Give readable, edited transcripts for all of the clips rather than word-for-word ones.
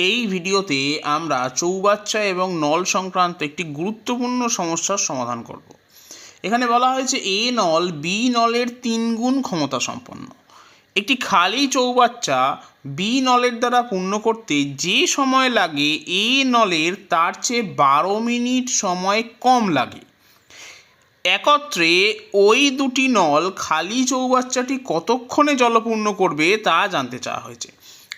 এই ভিডিওতে আমরা চৌবাচ্চা এবং নল সংক্রান্ত একটি গুরুত্বপূর্ণ সমস্যার সমাধান করব। এখানে বলা হয়েছে এ নল বি নলের 3 গুণ ক্ষমতা সম্পন্ন। একটি খালি চৌবাচ্চা বি নলের দ্বারা পূর্ণ করতে যে সময় লাগে এ নলের তার চেয়ে 12 মিনিট সময় কম লাগে। একত্রে ওই দুটি নল খালি চৌবাচ্চাটি কতক্ষণে জলপূর্ণ করবে তা জানতে চাওয়া হয়েছে।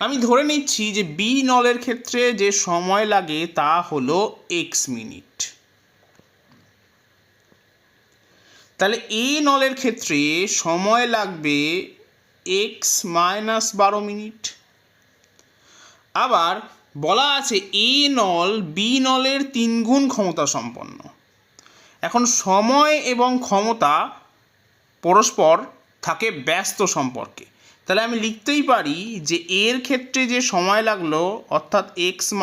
আমি ধরে নিচ্ছি যে বি নলের ক্ষেত্রে যে সময় লাগে তা হলো x মিনিট। তাহলে এ নলের ক্ষেত্রে সময় লাগবে x - 12 মিনিট। আবার বলা আছে এ নল বি নলের 3 গুণ ক্ষমতা সম্পন্ন। এখন সময় এবং ক্ষমতা পরস্পর থাকে ব্যস্ত সম্পর্কে। তাহলে আমি লিখতেই পারি যে এর ক্ষেত্রে যে সময় লাগলো অর্থাৎ x -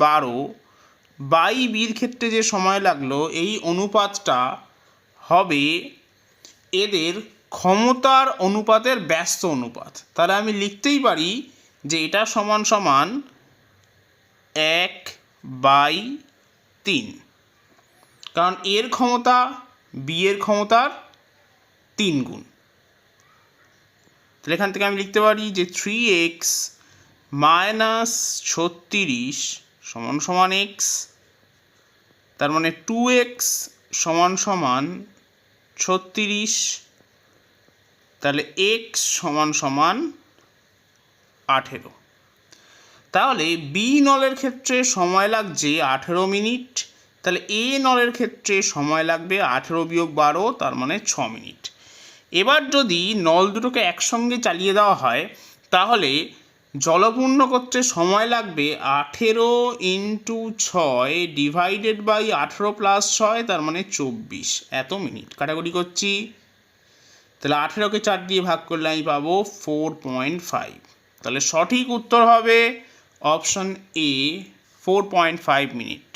12 বাই বির ক্ষেত্রে যে সময় লাগলো এই অনুপাতটা হবে এদের ক্ষমতার অনুপাতের ব্যস্ত অনুপাত। তাহলে আমি লিখতেই পারি যে এটা সমান সমান 1/3, কারণ এর ক্ষমতা বি এর ক্ষমতার 3 গুণ। তাহলে এখান থেকে আমি লিখতে পারি যে 3x - 36 সমান x, তার মানে 2x সমান 36, তাহলে x সমান 18। তাহলে বি নলের ক্ষেত্রে সময় লাগছে 18 মিনিট। তাহলে এ নলের ক্ষেত্রে সময় লাগবে 18 - 12, তার মানে 6 মিনিট। এবার যদি নল দুটোকে একসঙ্গে চালিয়ে দেওয়া হয় তাহলে জলপূর্ণ করতে সময় লাগবে 18 × 6 ডিভাইডেড বাই 18 + 6, তার মানে 24 এত মিনিট। কাটাকুটি করছি, তাহলে 18কে 4 দিয়ে ভাগ করলে আমি পাবো 4.5। তাহলে সঠিক উত্তর হবে অপশন এ 4.5 মিনিট।